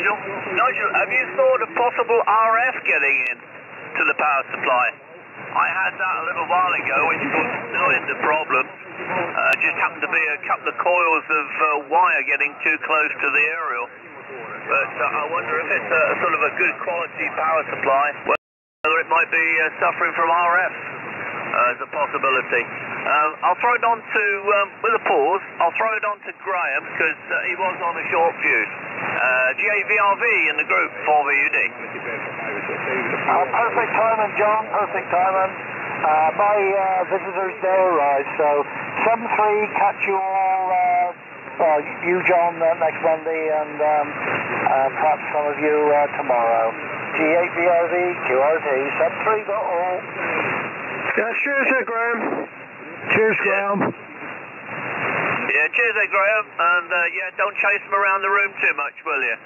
Nigel. Nigel, have you thought of possible RF getting in to the power supply? I had that a little while ago, which caused no end of problems. Just happened to be a couple of coils of wire getting too close to the aerial. But I wonder if it's a sort of a good quality power supply, whether it might be suffering from RF as a possibility. I'll throw it on to, with a pause, I'll throw it on to Graham, because he was on a short fuse. GAVRV in the group for VUD. Perfect timing, John, perfect timing. My visitors, they arrived, so 7-3, catch you all, you, John, next Monday, and perhaps some of you tomorrow. G8VRV, QRT, 7-3, got all. Yeah, cheers there, Graham. Cheers, Graham. Yeah, cheers there, Graham, and yeah, don't chase them around the room too much, will you?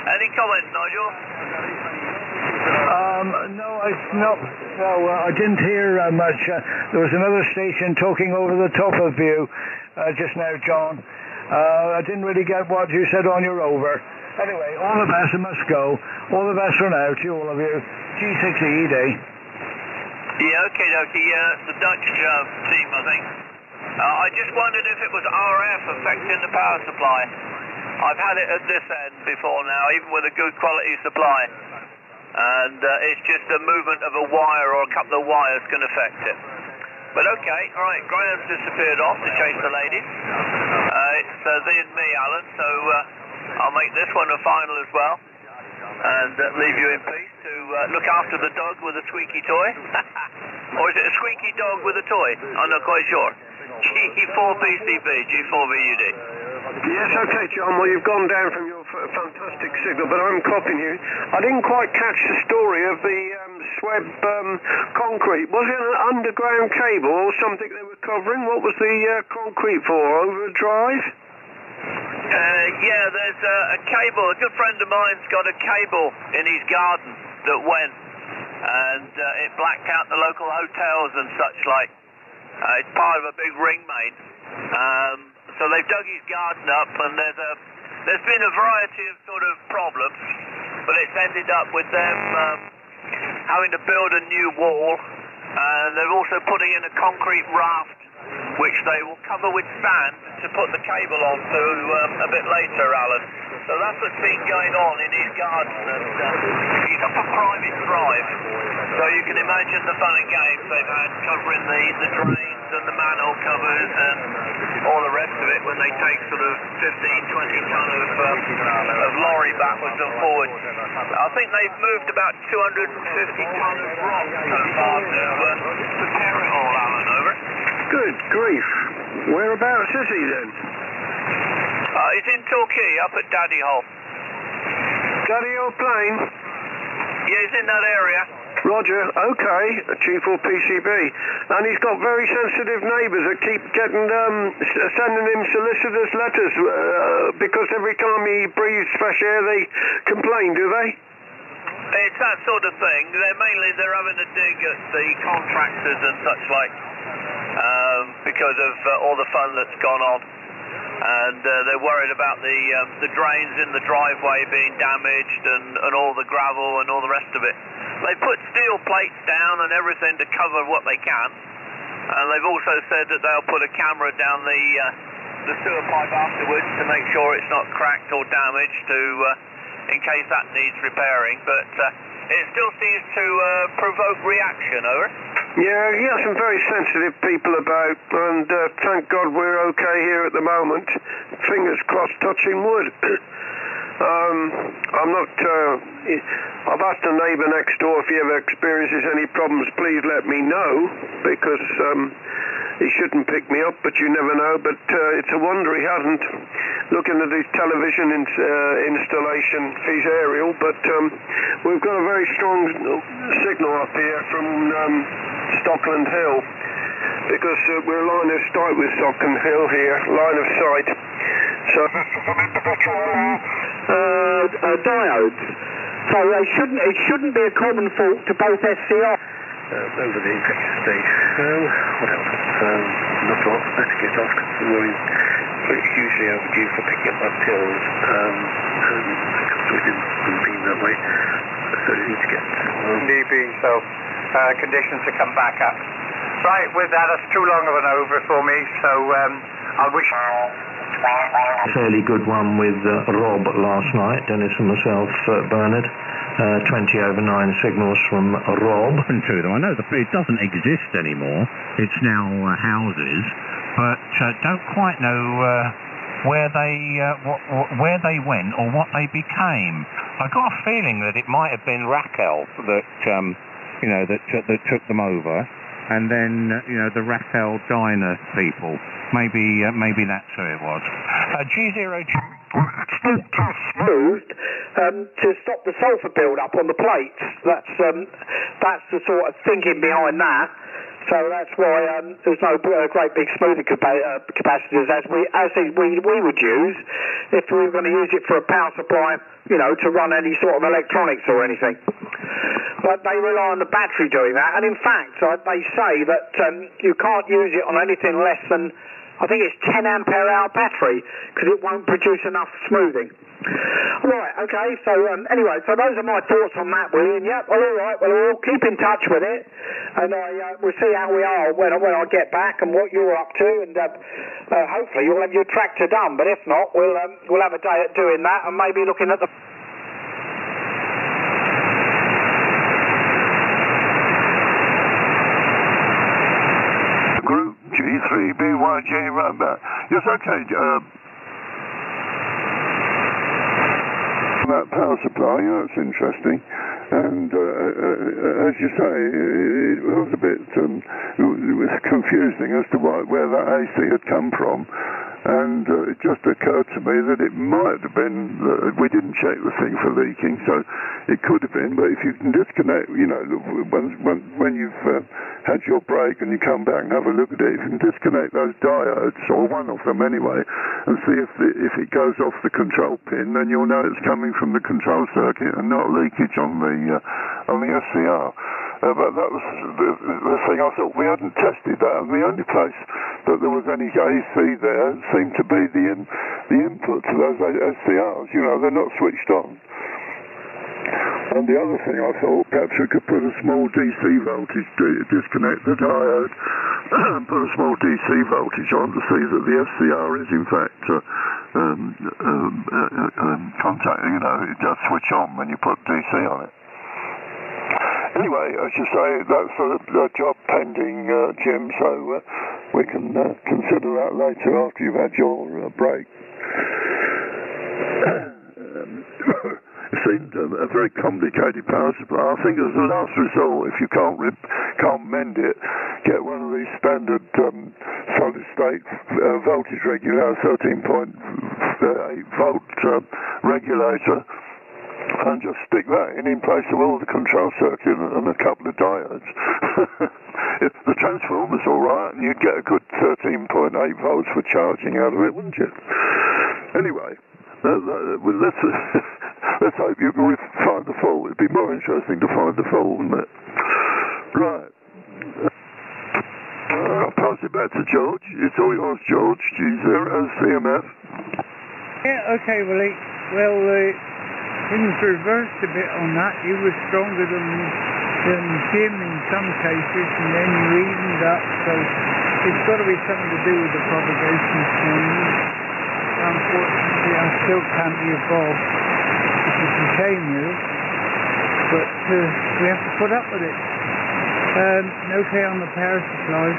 Any comments, Nigel? No, I didn't hear much. There was another station talking over the top of you just now, John. I didn't really get what you said on your over. Anyway, all the best, I must go. All the best for now to all of you. G6ED. Yeah, okay, the Dutch team, I think. I just wondered if it was RF affecting the power supply. I've had it at this end before now, even with a good quality supply. And it's just a movement of a wire or a couple of wires can affect it. But okay, alright, Graham's disappeared off to chase the ladies. It's thee and me, Alan, so I'll make this one a final as well. And leave you in peace to look after the dog with a squeaky toy. Or is it a squeaky dog with a toy? I'm not quite sure. G4PCB, G4VUD. Yes, okay, John. Well, you've gone down from your fantastic signal, but I'm copying you. I didn't quite catch the story of the SWEB concrete. Was it an underground cable or something they were covering? What was the concrete for? Over a drive? Yeah, there's a cable. A good friend of mine's got a cable in his garden that went, and it blacked out the local hotels and such like. It's part of a big ring main. So they've dug his garden up, and there's been a variety of sort of problems, but it's ended up with them having to build a new wall, and they're also putting in a concrete raft, which they will cover with sand to put the cable onto a bit later, Alan. So that's what's been going on in his garden, and he's up a private drive. So you can imagine the fun and games they've had covering the drains and the manhole covers and all the rest of it when they take sort of 15-20 ton of lorry backwards and forwards. I think they've moved about 250 ton of rock so far to prepare it all, Alan, over. Good grief. Whereabouts is he then? He's in Torquay, up at Daddy Hole. Daddy Hole Plain? Yeah, he's in that area. Roger, okay, G4PCB. And he's got very sensitive neighbours that keep getting, sending him solicitors' letters, because every time he breathes fresh air they complain, do they? It's that sort of thing. They're having a dig at the contractors and such like, because of all the fun that's gone on. And they're worried about the drains in the driveway being damaged and all the gravel and all the rest of it. They put steel plates down and everything to cover what they can. And they've also said that they'll put a camera down the sewer pipe afterwards to make sure it's not cracked or damaged in case that needs repairing. But it still seems to provoke reaction, over. Yeah, some very sensitive people about, and thank God we're okay here at the moment. Fingers crossed, touching wood. I've asked a neighbour next door if he ever experiences any problems, please let me know, because he shouldn't pick me up, but you never know. But it's a wonder he hasn't, looking at his television installation, his aerial. But we've got a very strong signal up here from Stockland Hill, because we're line of sight with Stockland Hill here, line of sight. So diodes. So it shouldn't be a common fault to both SDR. Over the infected stage. What else? Not a lot. Let's get off because we're hugely overdue for picking up our pills. And been that way. So you need to get Need be, so conditions to come back up. Right, with that, that's too long of an over for me, so I wish... Fairly good one with Rob last night, Dennis and myself, Bernard. 20 over 9 signals from Rob. To them. I know it doesn't exist anymore. It's now houses, but don't quite know where they went or what they became. I got a feeling that it might have been Raquel that that took them over, and then the Raquel Diner people. Maybe that's who it was. G0. Smoothed to stop the sulphur build-up on the plates. That's the sort of thinking behind that. So that's why there's no great big smoothing capacitors as we would use if we were going to use it for a power supply, to run any sort of electronics or anything. But they rely on the battery doing that, and in fact, they say that you can't use it on anything less than, I think it's 10 ampere hour battery, because it won't produce enough smoothing. Right, okay, so anyway, so those are my thoughts on that, William. Yep, well, all right, well, we'll keep in touch with it, and we'll see how we are when I get back and what you're up to, and hopefully you'll have your tractor done, but if not, we'll have a day at doing that, and maybe looking at the... Group G3BYJ Robert. Yes, okay. That power supply, that's interesting. And as you say, it was a bit it was confusing as to where that AC had come from. And it just occurred to me that it might have been, we didn't check the thing for leaking, so it could have been, but if you can disconnect, when you've had your break and you come back and have a look at it, you can disconnect those diodes, or one of them anyway, and see if it goes off the control pin, then you'll know it's coming from the control circuit and not leakage on the SCR. But that was the thing. I thought we hadn't tested that, and the only place that there was any AC there seemed to be the input to those SCRs. They're not switched on. And the other thing I thought, perhaps we could put a small DC voltage, disconnect the diode, and put a small DC voltage on to see that the SCR is in fact contacting. It does switch on when you put DC on it. Anyway, as you say, that's a job pending, Jim, so we can consider that later after you've had your break. It seemed a very complicated power supply. I think as a last resort, if you can't mend it, get one of these standard solid state voltage regulator, 13.8 volt regulator, and just stick that in place of all the control circuit and a couple of diodes. The transformer's all right, and you'd get a good 13.8 volts for charging out of it, wouldn't you? Anyway, let's hope you can find the fault. It'd be more interesting to find the fault, wouldn't it? Right. I'll pass it back to George. It's all yours, George. G0 CMF. Yeah, okay, Willie. Well, things reversed a bit on that. You were stronger than Jim in some cases, and then you evened up, so it's got to be something to do with the propagation change. Unfortunately, I still can't be a Bob, which is a shame, really, but we have to put up with it. Okay on the power supply.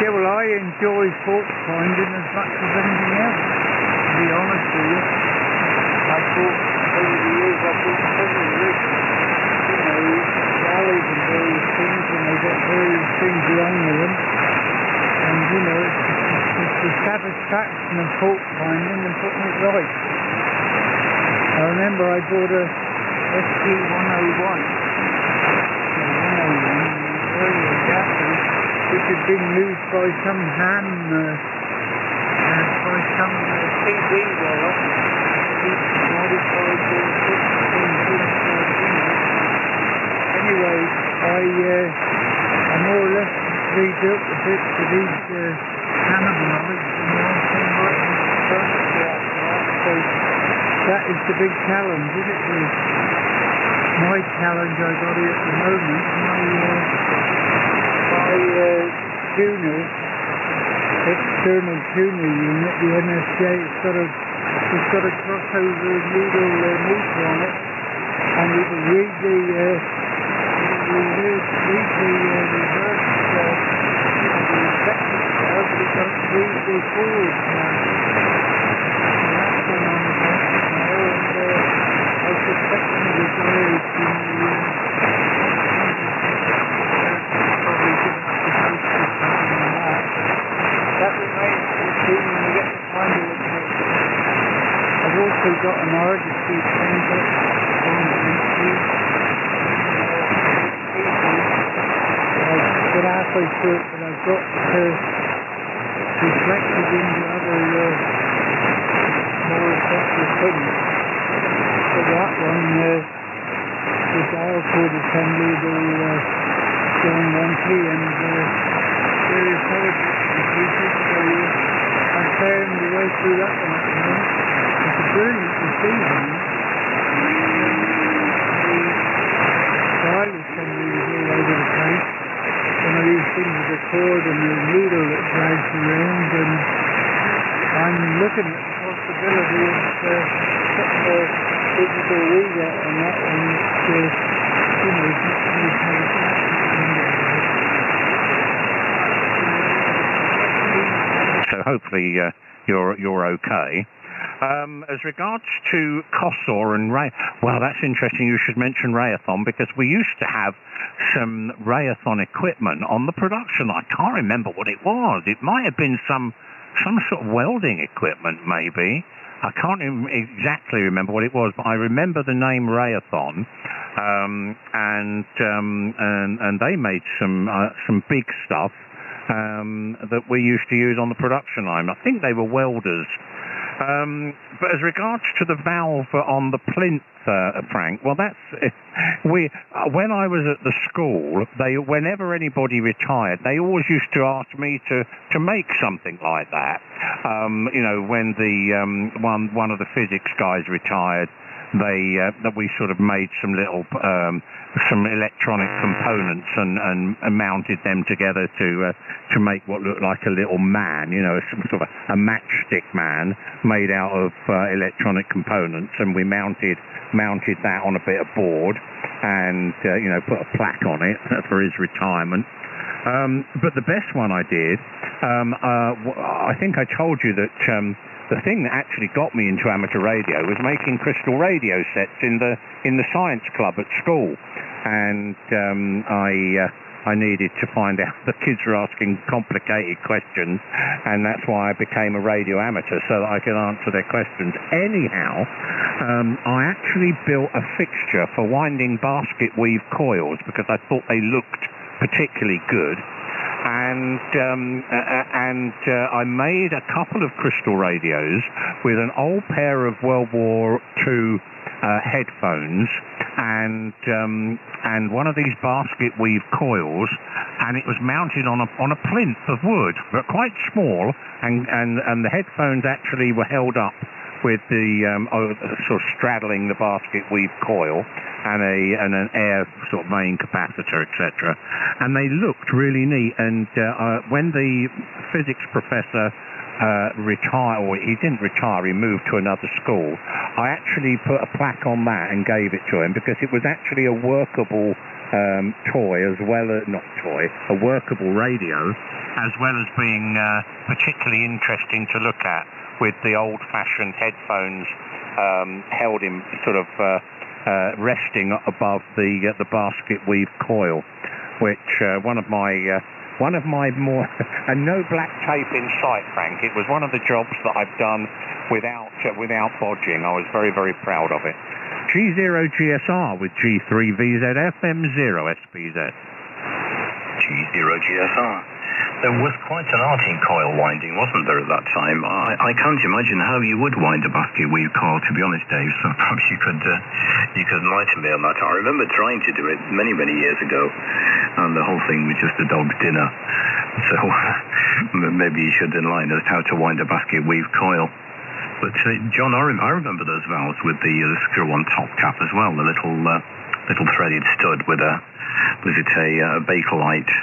Yeah, well, I enjoy fault finding as much as anything else, to be honest with you. I thought over the years I've been several rigs, rallies and various things, and they get various things wrong with them. And, it's the satisfaction of fault finding and putting it right. I remember I bought a ST101, earlier battery, which had been used by some CD roller. Anyway, I more or less rebuilt the bit for these cannibalized, and the whole thing right in the furniture after that. So that is the big challenge, isn't it? My challenge I got it at the moment, my tuner, external tuner unit, the NSJ, it's got a crossover needle meter on it, and it will read the reverse, but it doesn't read the forward now. That's going on the back now, and I suspect the guys in the probably didn't have to post something on that. That remains to be seen when we get the final report. I've also got an Argosy chamber on the YouTube. I've got halfway through it, but I've got reflected into other more effective things. But that one, the dial code assembly will go on monthly and various other bits and pieces. So I'm playing the way through that one at the moment. It's a brilliant receiving. The dial assembly is all over the place. One of these things with a cord and a needle that drags around, and I'm looking at the possibility of putting a digital reader on that one, So hopefully you're okay. As regards to COSOR and Ray, well, that's interesting. You should mention Rayathon, because we used to have some Rayathon equipment on the production. I can't remember what it was. It might have been some sort of welding equipment, maybe. I can't exactly remember what it was, but I remember the name Rayathon, and they made some big stuff that we used to use on the production line. I think they were welders. But as regards to the valve on the plinth, Frank, well, that's when I was at the school, whenever anybody retired, they always used to ask me to make something like that. When the one of the physics guys retired, that we sort of made some little some electronic components and mounted them together to make what looked like a little man, some sort of a matchstick man made out of electronic components, and we mounted that on a bit of board and put a plaque on it for his retirement. But the best one I did, I think I told you that the thing that actually got me into amateur radio was making crystal radio sets in the science club at school, and I needed to find out. The kids were asking complicated questions, and that's why I became a radio amateur, so that I could answer their questions. Anyhow, I actually built a fixture for winding basket weave coils because I thought they looked particularly good. And I made a couple of crystal radios with an old pair of World War II headphones and one of these basket weave coils, and it was mounted on a plinth of wood, but quite small, and the headphones actually were held up with the sort of straddling the basket weave coil and an air sort of main capacitor, etc. And they looked really neat. And when the physics professor retired, or he didn't retire, he moved to another school, I actually put a plaque on that and gave it to him because it was actually a workable toy, as well as a workable radio, as well as being particularly interesting to look at, with the old-fashioned headphones held in sort of resting above the basket weave coil, which one of my more and no black tape in sight, Frank. It was one of the jobs that I've done without bodging. I was very, very proud of it. G0GSR with G3VZ FM0 SPZ. G0GSR. There was quite an art in coil winding, wasn't there, at that time? I can't imagine how you would wind a basket weave coil, to be honest, Dave, so perhaps you could enlighten me on that. I remember trying to do it many, many years ago, and the whole thing was just a dog's dinner. So maybe you should enlighten us how to wind a basket weave coil. But John, I remember those valves with the screw on top cap as well, the little threaded stud with a Bakelite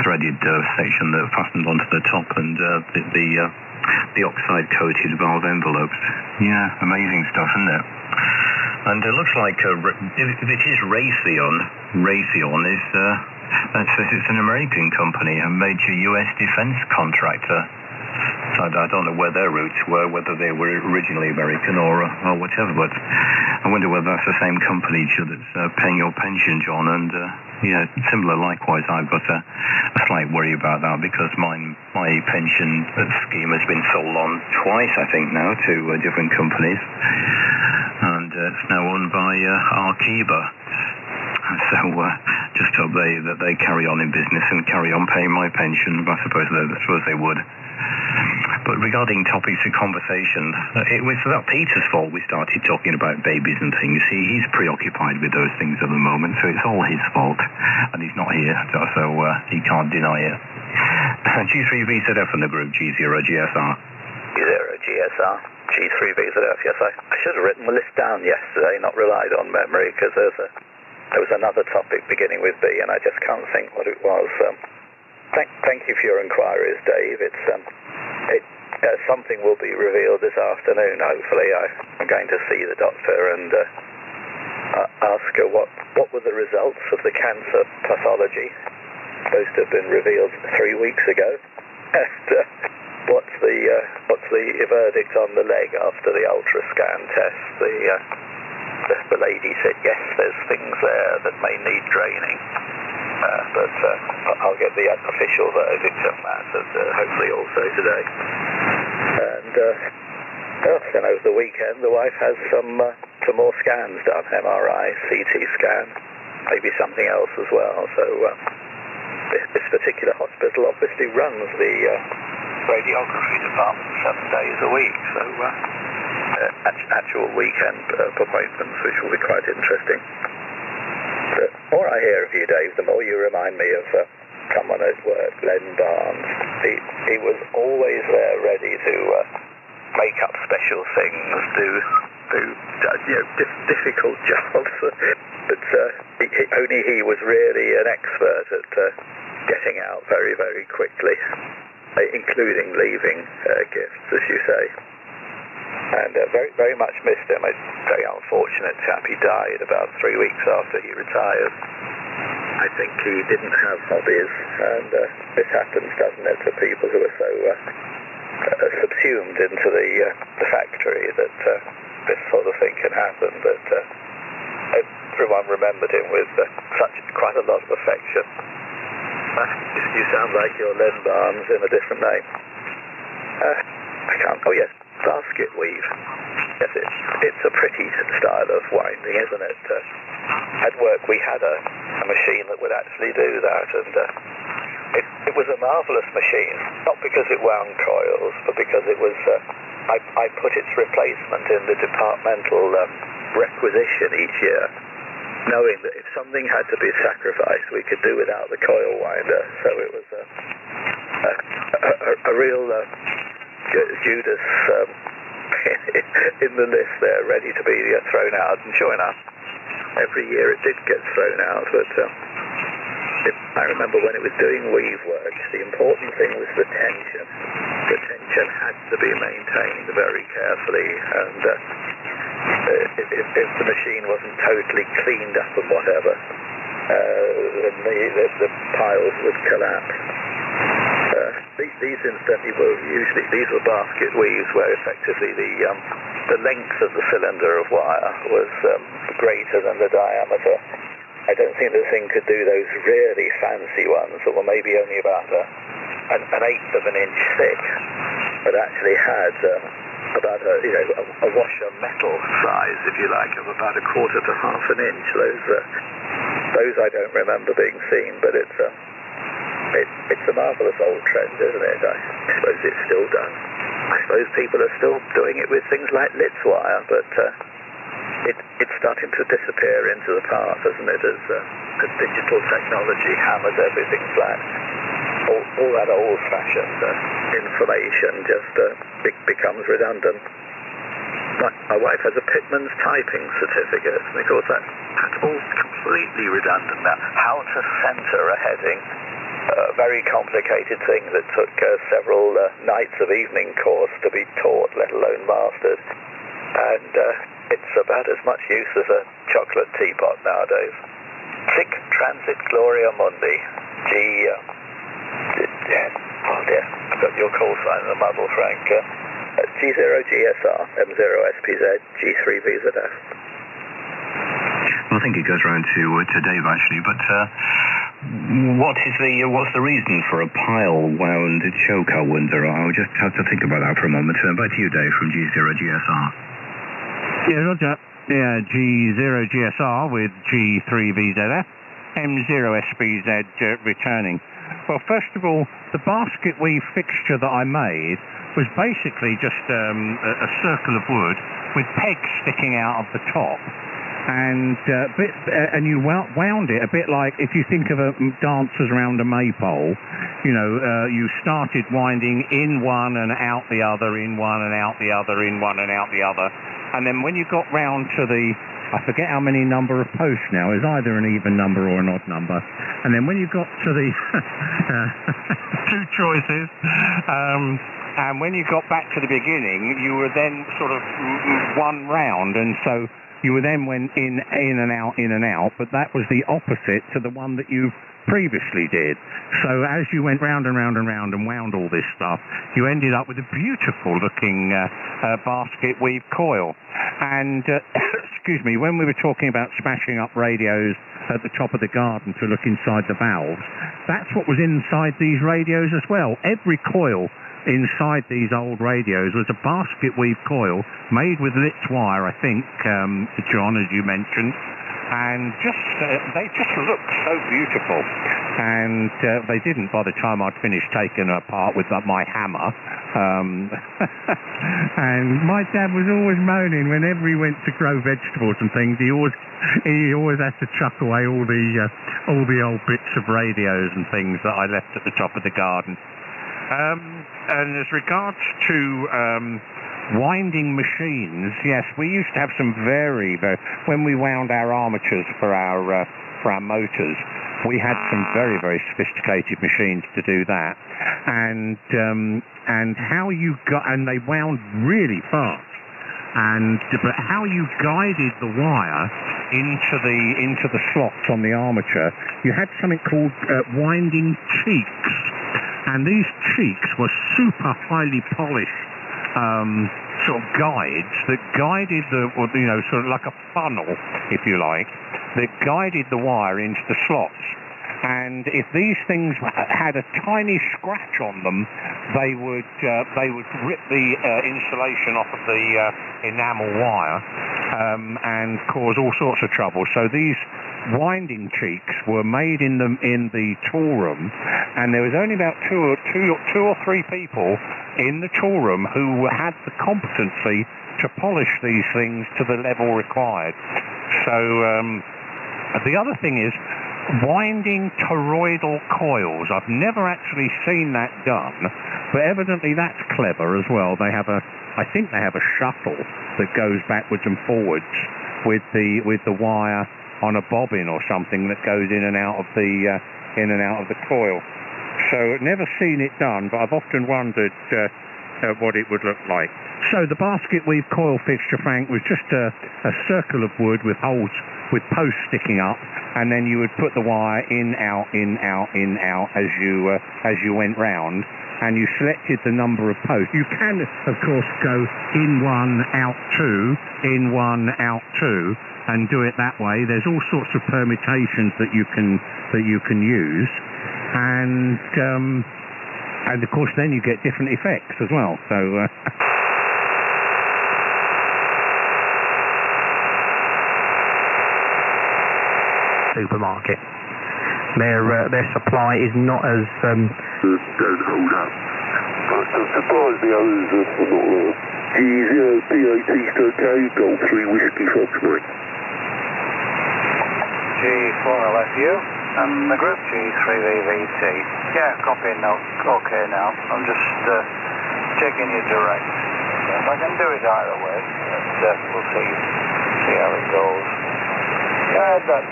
threaded section that fastened onto the top, and the oxide coated valve envelopes. Yeah, amazing stuff, isn't it? And it looks like if it is Raytheon is it's an American company, a major U.S. defense contractor. I don't know where their roots were, whether they were originally American or whatever, but I wonder whether that's the same company that's paying your pension, John. And yeah, similar likewise, I've got a slight worry about that, because my pension scheme has been sold on twice, I think now, to different companies, and it's now owned by Arqiva. So just hope that they carry on in business and carry on paying my pension. I suppose they would. But regarding topics of conversation, it was without Peter's fault we started talking about babies and things. He's preoccupied with those things at the moment, so it's all his fault. And he's not here, so he can't deny it. G3VZF in the group, G0GSR. G0GSR, G3VZF, yes, I should have written the list down yesterday, not relied on memory, because there was another topic beginning with B, and I just can't think what it was. Thank you for your inquiries, Dave. Something will be revealed this afternoon, hopefully. I'm going to see the doctor and ask her what were the results of the cancer pathology. Supposed to have been revealed 3 weeks ago. And what's the verdict on the leg after the ultrascan test? The lady said, yes, there's things there that may need draining. But I'll get the official verdict on that, and hopefully also today. And then over the weekend, the wife has some more scans done, MRI, CT scan, maybe something else as well. So this particular hospital obviously runs the radiography department 7 days a week. So actual weekend appointments, which will be quite interesting. The more I hear of you, Dave, the more you remind me of someone at work, Len Barnes. He was always there, ready to make up special things, do difficult jobs. But only he was really an expert at getting out very, very quickly, including leaving gifts, as you say. And very, very much missed him. A very unfortunate chap. He died about 3 weeks after he retired. I think he didn't have hobbies, and this happens, doesn't it, to people who are so subsumed into the factory that this sort of thing can happen. But everyone remembered him with quite a lot of affection. You sound like you're Len Barnes in a different name. I can't. Oh yes. Basket weave. Yes, it's a pretty style of winding, isn't it? At work we had a machine that would actually do that, and it was a marvellous machine, not because it wound coils, but because it was, I put its replacement in the departmental requisition each year, knowing that if something had to be sacrificed, we could do without the coil winder. So it was a real Judas in the list there, ready to be thrown out. And sure enough, every year it did get thrown out, but I remember when it was doing weave work, the important thing was the tension. The tension had to be maintained very carefully, and if the machine wasn't totally cleaned up and whatever, then the piles would collapse. These incidentally were basket weaves where effectively the length of the cylinder of wire was greater than the diameter. I don't think the thing could do those really fancy ones that were maybe only about an eighth of an inch thick, but actually had about a washer metal size, if you like, of about a quarter to half an inch. Those I don't remember being seen, but it's a marvellous old trend, isn't it? I suppose it's still done. I suppose people are still doing it with things like Litz wire, but it's starting to disappear into the past, isn't it? As digital technology hammers everything flat. all that old-fashioned information just becomes redundant. My wife has a pitman's typing certificate, and of course that's all completely redundant now. How to center a heading, a very complicated thing that took several nights of evening course to be taught, let alone mastered. And it's about as much use as a chocolate teapot nowadays. Sic transit gloria mundi. Oh dear, I've got your call sign in the muddle, Frank. G0GSR, M0SPZ, G3VZF. Well, I think it goes round to Dave actually, but what's the reason for a pile-wound choke, I wonder? I'll just have to think about that for a moment. Back to you, Dave, from G0GSR. Yeah, Roger. Yeah, G0GSR with G3VZF, M0SPZ returning. Well, first of all, the basket weave fixture that I made was basically just a circle of wood with pegs sticking out of the top. And you wound it a bit like if you think of dancers around a maypole. You started winding in one and out the other, in one and out the other, in one and out the other. And then when you got round to I forget how many number of posts now, it's either an even number or an odd number. And then when you got to the two choices, and when you got back to the beginning, you were then sort of one round, and so you then went in and out, but that was the opposite to the one that you previously did. So as you went round and round and round and wound all this stuff, you ended up with a beautiful looking basket weave coil. And excuse me, when we were talking about smashing up radios at the top of the garden to look inside the valves, that's what was inside these radios as well. Every coil inside these old radios was a basket weave coil made with lit wire, I think, John, as you mentioned, and they just looked so beautiful. And they didn't by the time I'd finished taking them apart with my hammer. And my dad was always moaning whenever he went to grow vegetables and things. He always had to chuck away all the old bits of radios and things that I left at the top of the garden. And as regards to winding machines, yes, we used to have some very, when we wound our armatures for our motors, we had some very, very sophisticated machines to do that. And how you got, and they wound really fast. But how you guided the wire into the slots on the armature, you had something called winding cheeks. And these cheeks were super highly polished sort of guides that guided sort of like a funnel, if you like, that guided the wire into the slots. And if these things had a tiny scratch on them, they would rip the insulation off of the enamel wire and cause all sorts of trouble. So these winding cheeks were made in the tool room, and there was only about two or three people in the tool room who had the competency to polish these things to the level required. So the other thing is winding toroidal coils. I've never actually seen that done, but evidently that's clever as well. I think they have a shuttle that goes backwards and forwards with the wire on a bobbin or something that goes in and out of the coil. So never seen it done, but I've often wondered what it would look like. So the basket weave coil fixture, Frank, was just a circle of wood with holes with posts sticking up, and then you would put the wire in, out, in, out, in, out as you went round, and you selected the number of posts. You can, of course, go in one, out two, in one, out two, and do it that way. There's all sorts of permutations that you can use, and of course then you get different effects as well. So. Supermarket. Their supply is not as don't hold up. I'm surprised the others are not G0P18 Golf 3 Whiskey Fox, mate. G4 LFU. And the group G3VVT, yeah, copying now, okay now. I'm just checking your direct. If I can do it either way, we'll see how it goes. Yeah, that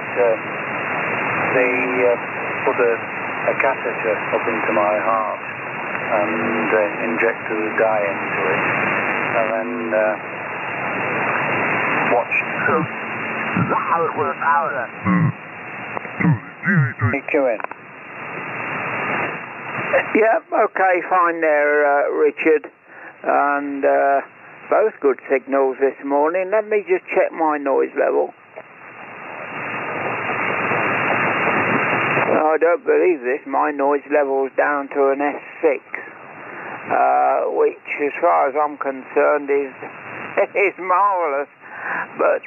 they put a catheter up into my heart and injected a dye into it, and then watched. So that's how it works out then. EQN. Yep, okay, fine there, Richard. And both good signals this morning. Let me just check my noise level. I don't believe this. My noise level's down to an S6, which, as far as I'm concerned, is marvellous. But,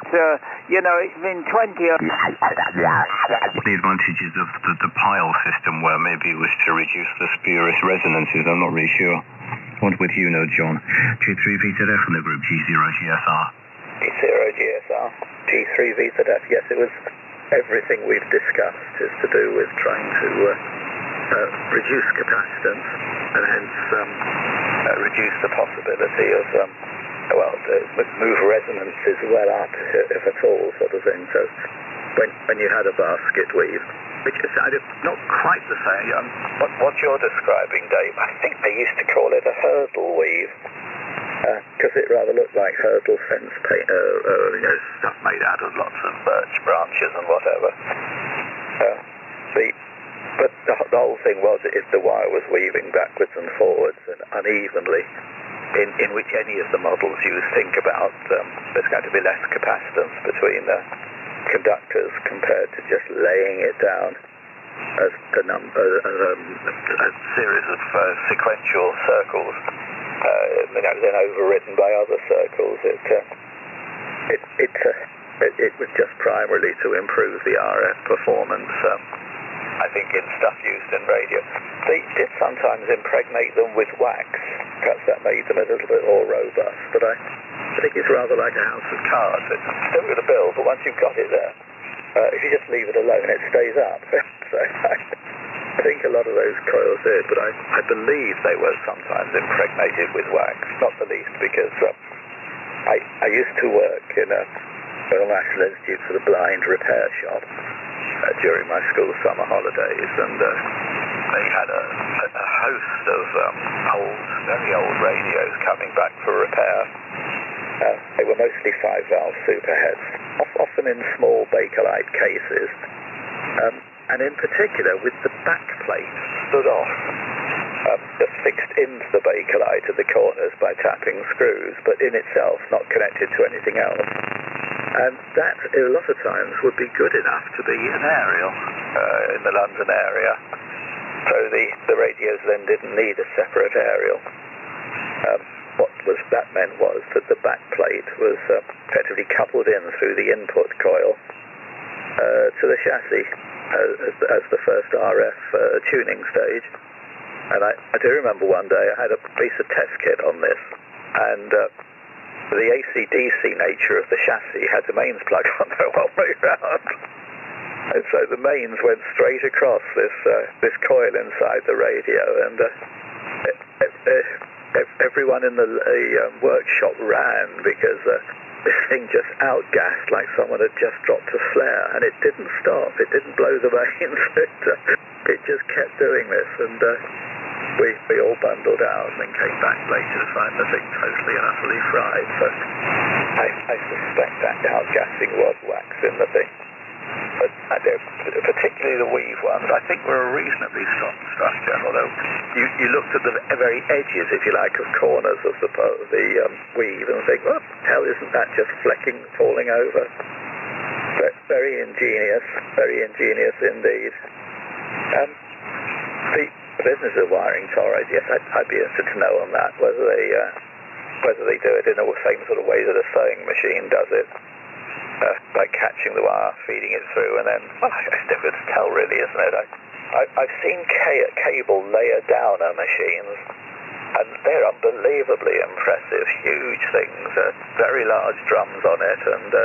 you know, it's been 20... The advantages of the pile system where maybe it was to reduce the spurious resonances, I'm not really sure. What with you know, John? G3VZF from the group G0GSR. G0GSR, G3VZF, yes, it was everything we've discussed is to do with trying to reduce capacitance and hence reduce the possibility of... move resonances well up, if at all, sort of thing. So when you had a basket weave, which is not quite the same. What you're describing, Dave, I think they used to call it a hurdle weave, because it rather looked like hurdle fence paint, stuff made out of lots of birch branches and whatever. But the whole thing was if the wire was weaving backwards and forwards and unevenly, in which any of the models you think about, there's going to be less capacitance between the conductors compared to just laying it down as a series of sequential circles, then overridden by other circles. It was just primarily to improve the RF performance. I think in stuff used in radio. They did sometimes impregnate them with wax. Perhaps that made them a little bit more robust. But I think it's rather like a house of cards. It's still going to build, but once you've got it there, if you just leave it alone, it stays up. So I think a lot of those coils did, but I believe they were sometimes impregnated with wax. Not the least because I used to work in a Royal National Institute for the Blind repair shop during my school summer holidays, and they had a host of very old radios coming back for repair. They were mostly 5-valve superheads, often in small Bakelite cases, and in particular with the backplate stood off, just fixed into the Bakelite at the corners by tapping screws, but in itself not connected to anything else. And that, a lot of times, would be good enough to be an aerial in the London area. So the radios then didn't need a separate aerial. What that meant was that the backplate was effectively coupled in through the input coil to the chassis as the first RF tuning stage. And I do remember one day I had a piece of test kit on this, and the AC-DC nature of the chassis had the mains plug on there all the way around. And so the mains went straight across this coil inside the radio, and everyone in the workshop ran because this thing just outgassed like someone had just dropped a flare, and it didn't stop. It didn't blow the mains. It just kept doing this, and we all bundled out and then came back later to find the thing totally and utterly fried. So I suspect that outgassing was wax in the thing. But particularly the weave ones, I think were a reasonably strong structure, although you looked at the very edges, if you like, of corners of the weave and think, what the hell, isn't that just flecking, falling over? But very ingenious indeed. The business of wiring toroids, yes, I'd be interested to know on that, whether they do it in the same sort of way that a sewing machine does it. By catching the wire, feeding it through, and then, well, it's difficult to tell really, isn't it? I've seen cable layer downer machines, and they're unbelievably impressive, huge things, very large drums on it, and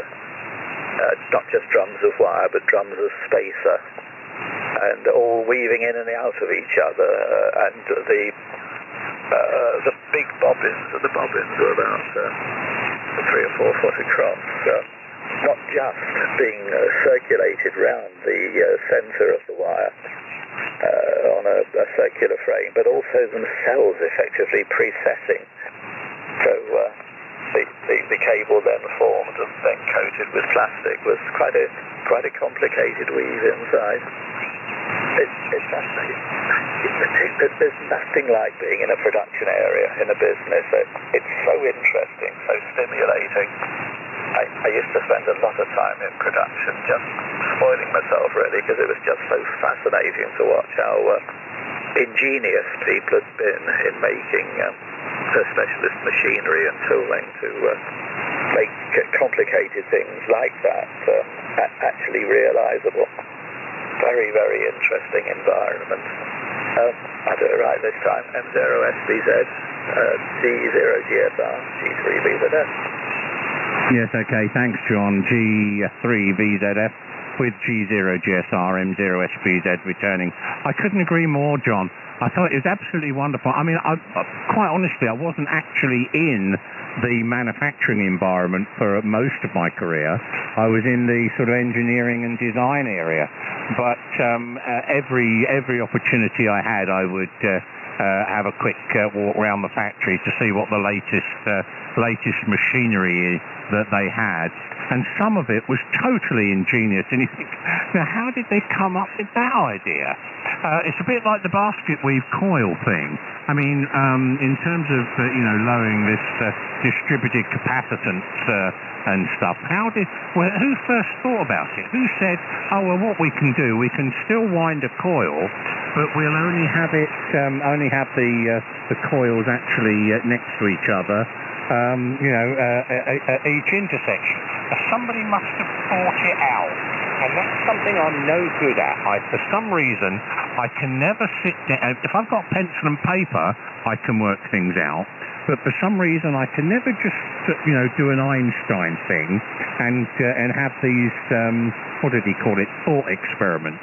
not just drums of wire, but drums of spacer, and all weaving in and out of each other, and the big bobbins, the bobbins are about 3 or 4 foot across, not just being circulated round the centre of the wire on a circular frame, but also themselves effectively presetting. So the cable then formed and then coated with plastic was quite a complicated weave inside. It's fascinating. There's nothing like being in a production area in a business. It's so interesting, so stimulating. I used to spend a lot of time in production just spoiling myself, really, because it was just so fascinating to watch how ingenious people had been in making specialist machinery and tooling to make complicated things like that actually realizable. Very, very interesting environment. I'll do it right this time. M0SBZ, G0GSR, G3VZF. Yes, okay, thanks, John. G3VZF with G0GSR, M0SBZ returning. I couldn't agree more, John. I thought it was absolutely wonderful. I mean, quite honestly, I wasn't actually in the manufacturing environment for most of my career. I was in the sort of engineering and design area. But every opportunity I had, I would have a quick walk around the factory to see what the latest machinery is that they had. And some of it was totally ingenious. And you think, now, how did they come up with that idea? It's a bit like the basket weave coil thing. I mean, in terms of, lowering this distributed capacitance and stuff, who first thought about it? Who said, oh, well, what we can do, we can still wind a coil, but we'll only have the coils actually next to each other, at each intersection. Somebody must have thought it out, and that's something I'm no good at. For some reason, I can never sit down. If I've got pencil and paper, I can work things out. But for some reason, I can never just, do an Einstein thing and have these, what did he call it, thought experiments.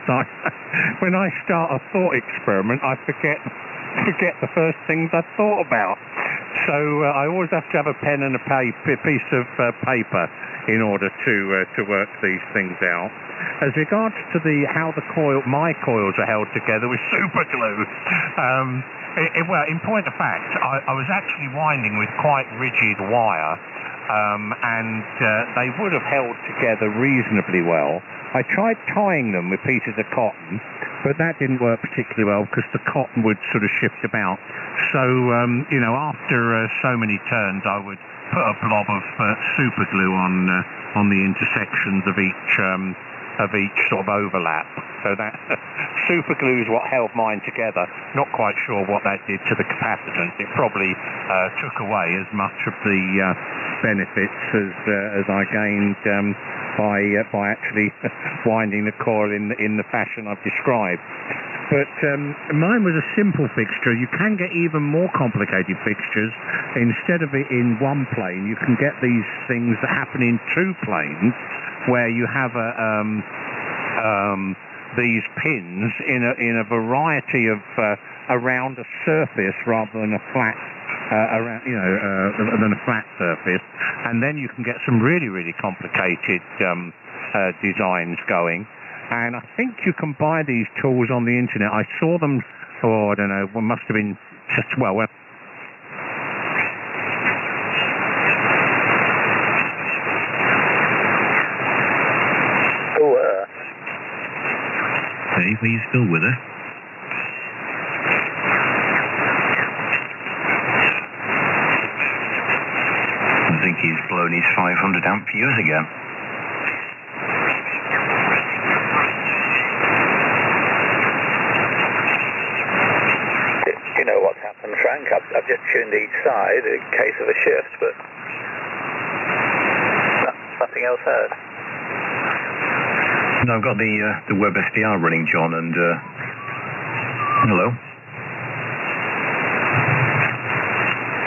When I start a thought experiment, I forget the first things I thought about. So I always have to have a pen and a piece of paper in order to work these things out. As regards to how my coils are held together with super glue. Well, in point of fact, I was actually winding with quite rigid wire, and they would have held together reasonably well. I tried tying them with pieces of cotton, but that didn't work particularly well because the cotton would sort of shift about. So, after so many turns, I would put a blob of super glue on the intersections of each sort of overlap. So that super glue is what held mine together. Not quite sure what that did to the capacitance. It probably took away as much of the benefits as I gained by actually winding the coil in the fashion I've described. But mine was a simple fixture. You can get even more complicated fixtures. Instead of it in one plane, you can get these things that happen in two planes, where you have these pins in a variety of around a surface rather than a flat than a flat surface, and then you can get some really, really complicated designs going. And I think you can buy these tools on the internet. I saw them, I don't know, one must have been just, well, Dave, are you still with us? I think he's blown his 500 amp fuse again. You know what's happened, Frank? I've just tuned each side in case of a shift, but nothing else heard. No, I've got the web SDR running, John, and hello.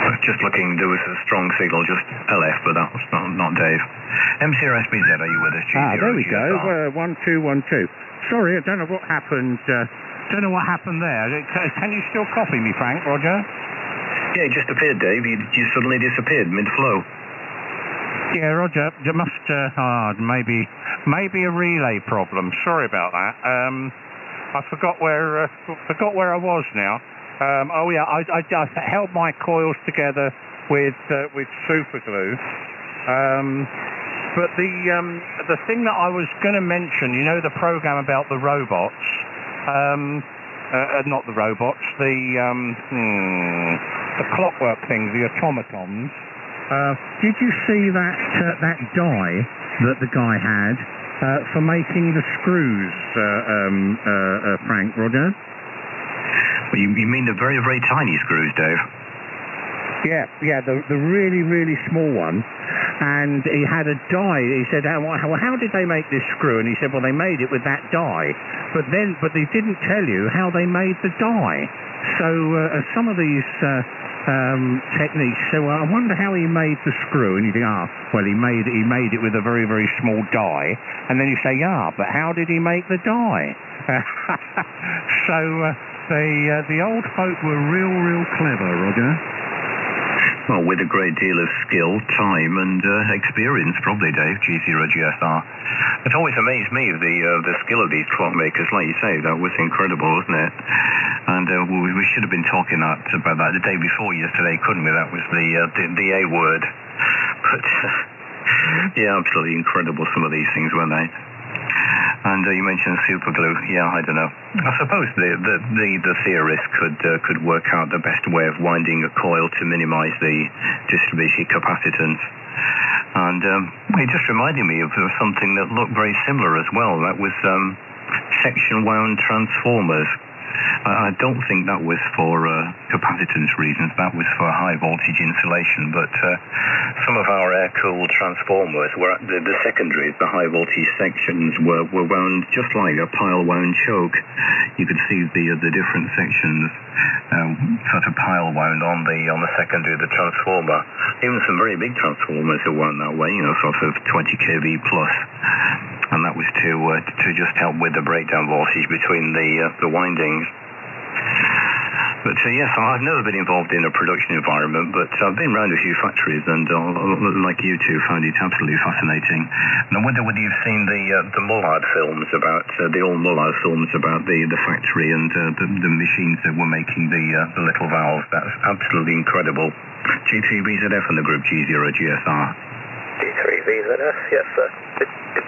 I've just looking, there was a strong signal, just LF, but that was not Dave. MCRSBZ, are you with us? There we go, 1212. Sorry, I don't know what happened. Don't know what happened there. Can you still copy me, Frank, Roger? Yeah, it just appeared, Dave. You suddenly disappeared mid-flow. Yeah, Roger, you must, maybe a relay problem. Sorry about that. I forgot where I was now. I held my coils together with super glue. But the thing that I was going to mention, you know, the program about the robots, not the robots, the clockwork things, the automatons. Did you see that die that the guy had for making the screws, Frank, Roger? Well, you mean the very, very tiny screws, Dave? Yeah, the really, really small one. And he had a die. He said, well, how did they make this screw? And he said, well, they made it with that die. But they didn't tell you how they made the die. So some of these techniques say, well, I wonder how he made the screw. And you think, well, he made it with a very, very small die. And then you say, but how did he make the die? So the old folk were real clever, Roger. Well, with a great deal of skill, time, and experience, probably, Dave, G0GSR. It's always amazed me, the skill of these clockmakers. Like you say, that was incredible, wasn't it? And we should have been talking about that the day before yesterday, couldn't we? That was the A word. But, yeah, absolutely incredible, some of these things, weren't they? And you mentioned super glue. Yeah, I don't know. I suppose the theorist could work out the best way of winding a coil to minimise the distribution capacitance. And it just reminded me of something that looked very similar as well. That was section wound transformers. I don't think that was for capacitance reasons. That was for high voltage insulation. But some of our air-cooled transformers were the secondaries, the high voltage sections were wound just like a pile wound choke. You could see the different sections sort of pile wound on the secondary of the transformer. Even some very big transformers are wound that way, you know, sort of 20 kV plus. And that was to just help with the breakdown voltage between the windings. But yes, I've never been involved in a production environment, but I've been around a few factories, and like you two, found it absolutely fascinating. And I wonder whether you've seen the Mullard films about the old Mullard films about the factory and the machines that were making the little valves. That's absolutely incredible. G3VZF and the group G0GSR. G3VZF, yes, sir.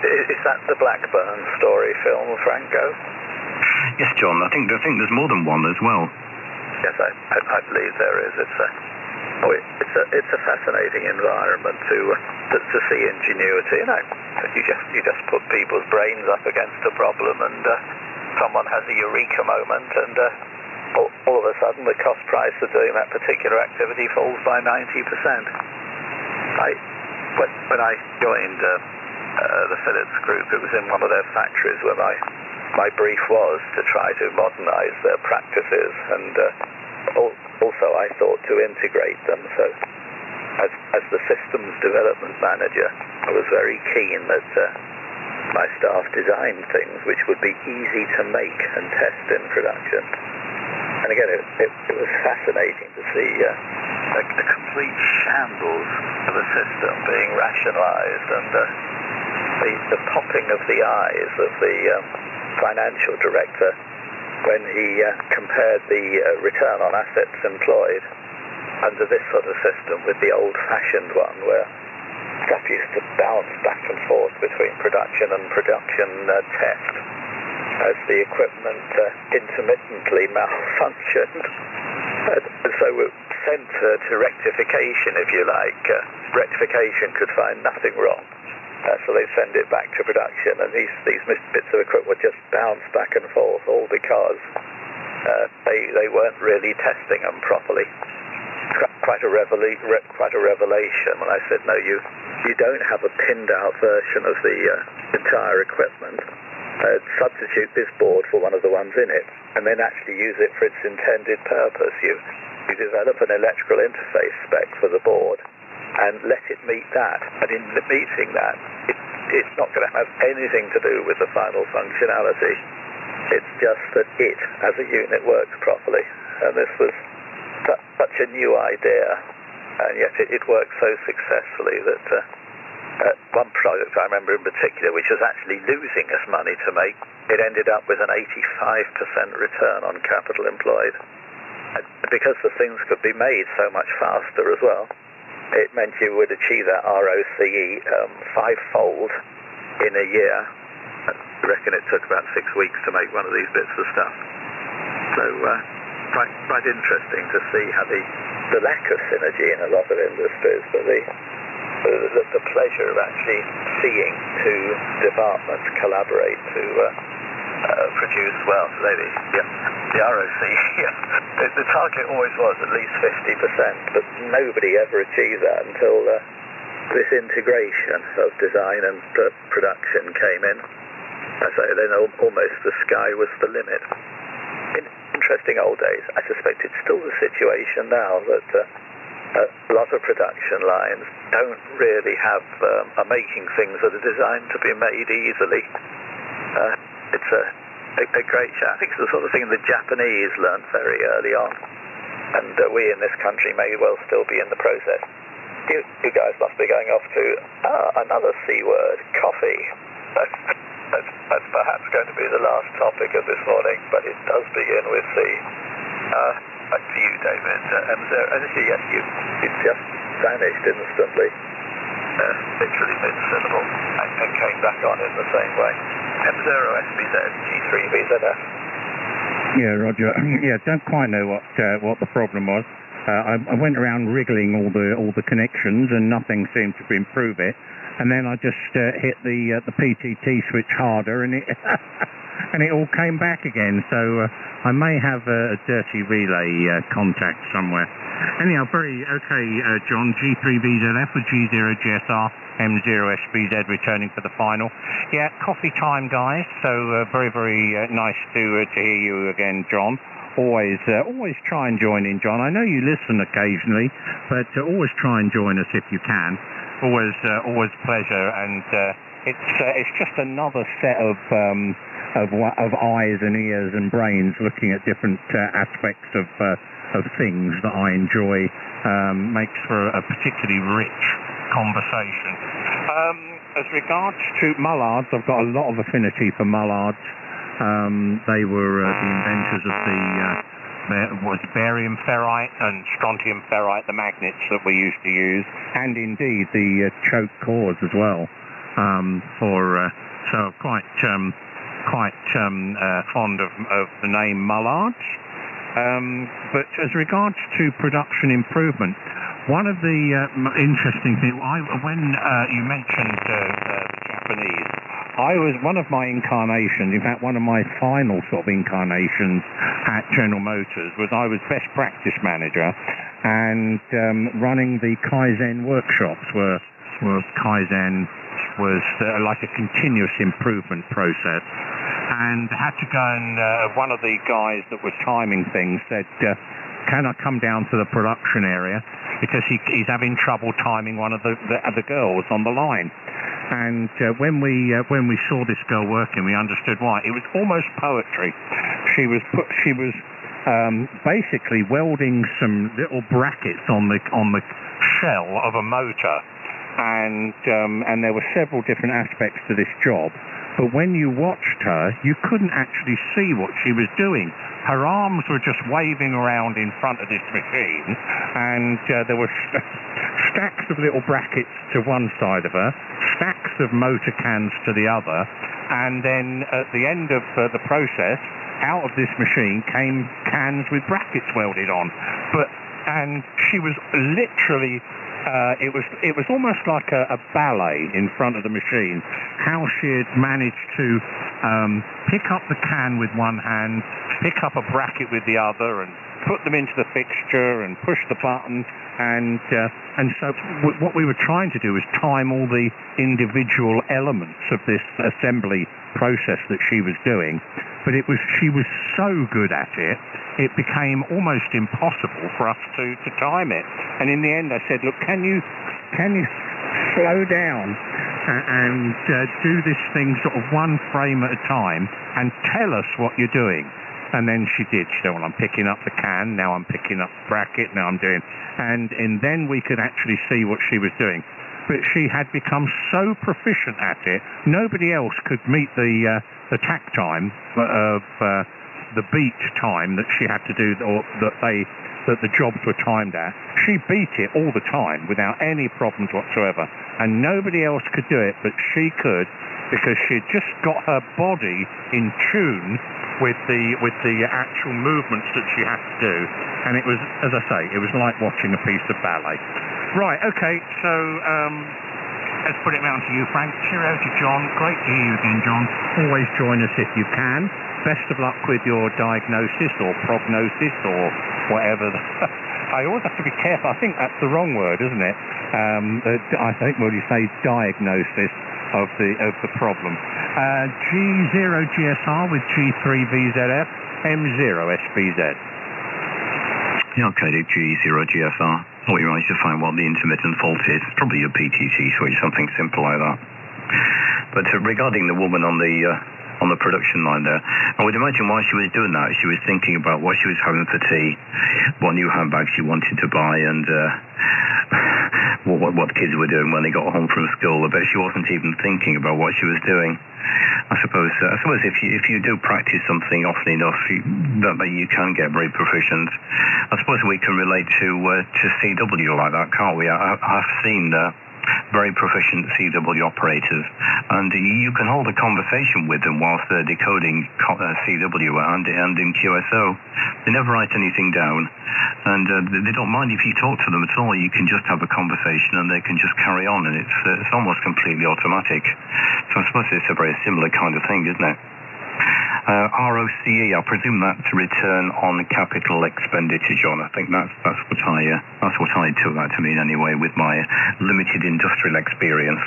Is that the Blackburn story film, Franco? Yes, John. I think there's more than one as well. Yes, I believe there is. It's a fascinating environment to see ingenuity. You know, you just put people's brains up against a problem, and someone has a eureka moment, and all of a sudden the cost price of doing that particular activity falls by 90%. When I joined the Philips Group, it was in one of their factories where my brief was to try to modernize their practices, and also I thought to integrate them. So as the systems development manager, I was very keen that my staff designed things which would be easy to make and test in production. And again, it was fascinating to see a complete shambles of a system being rationalized, and the popping of the eyes of the financial director when he compared the return on assets employed under this sort of system with the old-fashioned one, where stuff used to bounce back and forth between production and production test as the equipment intermittently malfunctioned. And so it sent to rectification, if you like. Rectification could find nothing wrong. So they send it back to production, and these bits of equipment would just bounce back and forth, all because they weren't really testing them properly. Quite a revelation when I said, no, you don't have a pinned out version of the entire equipment. Substitute this board for one of the ones in it, and then actually use it for its intended purpose. you develop an electrical interface spec for the board and let it meet that. And in meeting that, it's not going to have anything to do with the final functionality. It's just that it, as a unit, works properly. And this was such a new idea, and yet it worked so successfully that one project I remember in particular, which was actually losing us money to make, it ended up with an 85% return on capital employed. And because the things could be made so much faster as well, it meant you would achieve that ROCE fivefold in a year. I reckon it took about 6 weeks to make one of these bits of stuff. So quite interesting to see how the lack of synergy in a lot of industries, but the pleasure of actually seeing two departments collaborate to produce, well, the ROCE, the target always was at least 50%, but nobody ever achieved that until this integration of design and production came in. I say then almost the sky was the limit. In interesting old days, I suspect it's still the situation now that a lot of production lines don't really are making things that are designed to be made easily. It's a great challenge. I think it's the sort of thing the Japanese learned very early on, and we in this country may well still be in the process. You guys must be going off to another C word, coffee. That's perhaps going to be the last topic of this morning, but it does begin with C. Back to you, David. It just vanished instantly, literally mid-syllable, and came back on in the same way. M0SBZ, G3VZF. Yeah, Roger. Yeah, don't quite know what the problem was. I went around wriggling all the connections, and nothing seemed to improve it. And then I just hit the PTT switch harder, and it and it all came back again. So I may have a dirty relay contact somewhere. Anyhow, okay, John. G3VZF with G0GSR, M0SBZ returning for the final. Yeah, coffee time, guys. So very nice to hear you again, John. Always try and join in, John. I know you listen occasionally, but always try and join us if you can. Always pleasure, and it's just another set of eyes and ears and brains looking at different aspects of things that I enjoy. Makes for a particularly rich conversation. As regards to Mullards, I've got a lot of affinity for Mullards. They were the inventors of was barium ferrite and strontium ferrite, the magnets that we used to use, and indeed the choke cores as well. So quite fond of the name Mullards. But as regards to production improvement, one of the interesting things, when you mentioned the Japanese, one of my incarnations, in fact one of my final sort of incarnations at General Motors was I was best practice manager, and running the Kaizen workshops where Kaizen was like a continuous improvement process, and had to go and one of the guys that was timing things said, can I come down to the production area because he's having trouble timing one of the girls on the line. And when we saw this girl working, we understood why. It was almost poetry. She was basically welding some little brackets on the shell of a motor, and there were several different aspects to this job. But when you watched her, you couldn't actually see what she was doing. Her arms were just waving around in front of this machine, and there were stacks of little brackets to one side of her, stacks of motor cans to the other, and then at the end of the process, out of this machine came cans with brackets welded on. And she was literally, it was almost like a ballet in front of the machine, how she had managed to pick up the can with one hand, pick up a bracket with the other, and put them into the fixture and push the button. And so what we were trying to do was time all the individual elements of this assembly process that she was doing. but she was so good at it, it became almost impossible for us to time it. And in the end I said, look, can you slow down and do this thing sort of one frame at a time and tell us what you're doing? And then she did. She said, well, I'm picking up the can, now I'm picking up the bracket, now I'm doing... And then we could actually see what she was doing. But she had become so proficient at it, nobody else could meet the tack time of the beat time that she had to do, or that the jobs were timed at. She beat it all the time without any problems whatsoever. And nobody else could do it, but she could, because she'd just got her body in tune with the actual movements that she had to do. And it was, as I say, it was like watching a piece of ballet. Right, okay, so let's put it round to you, Frank. Cheerio to John. Great to hear you again, John. Always join us if you can. Best of luck with your diagnosis or prognosis or whatever. I always have to be careful. I think that's the wrong word, isn't it? I think when you say diagnosis of the problem. G0GSR with G3VZF, M0SBZ. Yeah, okay, G0GSR. What you managed to find what the intermittent fault is. Probably your PTT switch, something simple like that. But regarding the woman on the production line there, I would imagine while she was doing that, she was thinking about what she was having for tea, what new handbag she wanted to buy, and what kids were doing when they got home from school. I bet she wasn't even thinking about what she was doing. I suppose if you do practice something often enough, that you can get very proficient. I suppose we can relate to CW like that, can't we? I've seen very proficient CW operators, and you can hold a conversation with them whilst they're decoding CW and in QSO. They never write anything down, and they don't mind if you talk to them at all. You can just have a conversation and they can just carry on, and it's almost completely automatic. So I suppose it's a very similar kind of thing, isn't it? ROCE, I presume that's return on capital expenditure, John. I think that's what I took that to mean anyway, with my limited industrial experience.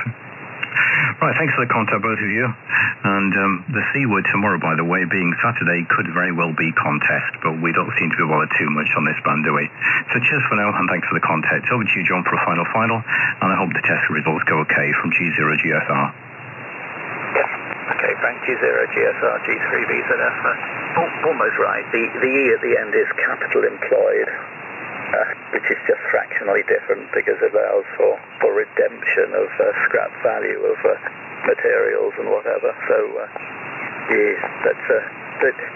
Right, thanks for the contact, both of you. And the C word tomorrow, by the way, being Saturday, could very well be contest, but we don't seem to be bothered too much on this band, do we? So cheers for now, and thanks for the contact. Over to you, John, for a final, and I hope the test results go okay from G0GSR. Okay, Frank, G0GSR, G3VZF. Almost right. The E at the end is capital employed, which is just fractionally different because it allows for redemption of scrap value of materials and whatever. So, yes,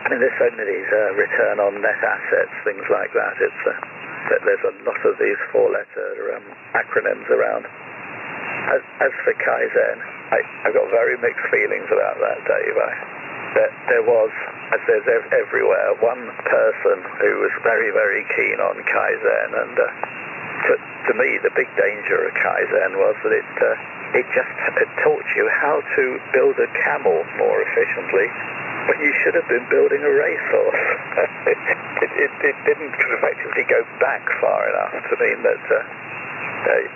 there's so many return on net assets, things like that. There's a lot of these four-letter acronyms around. As for Kaizen, I've got very mixed feelings about that, Dave. There was, as there's everywhere, one person who was very, very keen on Kaizen, and to me the big danger of Kaizen was that it just taught you how to build a camel more efficiently when you should have been building a racehorse. It didn't effectively go back far enough to mean that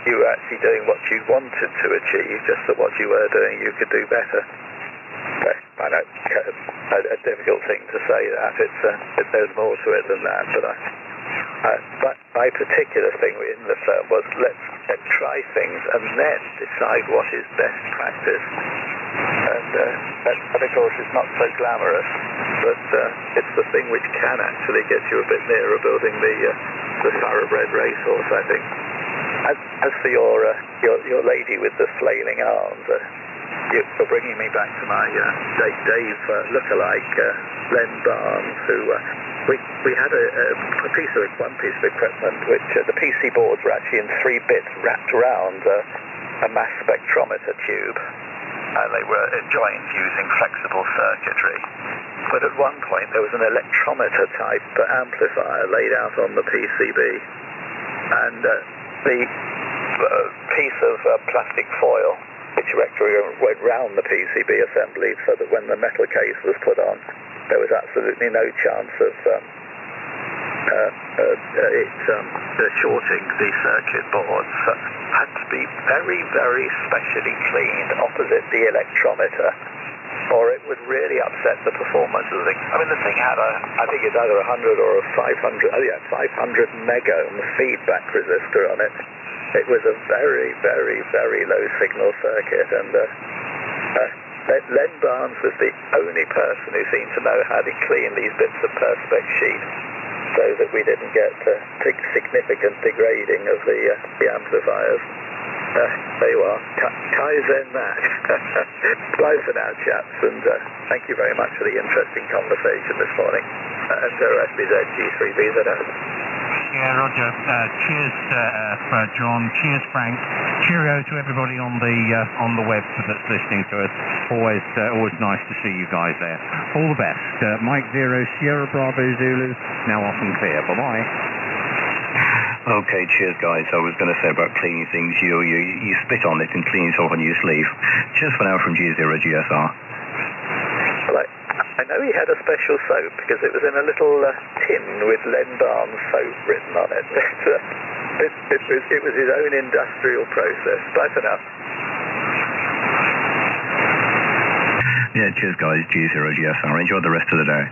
you were actually doing what you wanted to achieve, just that what you were doing you could do better. I know a difficult thing to say that. There's more to it than that, but my particular thing in the firm was let's try things and then decide what is best practice. And of course it's not so glamorous, but it's the thing which can actually get you a bit nearer building the thoroughbred racehorse, I think. As for your lady with the flailing arms, you're bringing me back to my Dave lookalike, Len Barnes, who we had one piece of equipment which the PC boards were actually in 3 bits wrapped around a mass spectrometer tube, and they were joined using flexible circuitry. But at one point there was an electrometer type amplifier laid out on the PCB, and the piece of plastic foil which actually went round the PCB assembly, so that when the metal case was put on, there was absolutely no chance of shorting the circuit boards. So had to be very, very specially cleaned opposite the electrometer or it would really upset the performance of the thing. I mean, the thing had I think it's either 100 or a 500 megohm feedback resistor on it. It was a very, very, very low signal circuit, and Len Barnes was the only person who seemed to know how to clean these bits of perspex sheet so that we didn't get significant degrading of the amplifiers. There you are. Kaizen that. Bye for now, chaps, and thank you very much for the interesting conversation this morning. And SBZ G3BZS. Yeah, Roger. Cheers, John. Cheers, Frank. Cheerio to everybody on the web that's listening to us. Always nice to see you guys there. All the best. Mike 0 Sierra Bravo Zulu. Now off and clear. Bye-bye. Okay, cheers guys. I was going to say about cleaning things, you spit on it and clean it off on your sleeve. Cheers for now from G0GSR. Well, I know he had a special soap because it was in a little tin with Len Barnes soap written on it. It was his own industrial process. Bye for now. Yeah, cheers guys, G0GSR. Enjoy the rest of the day.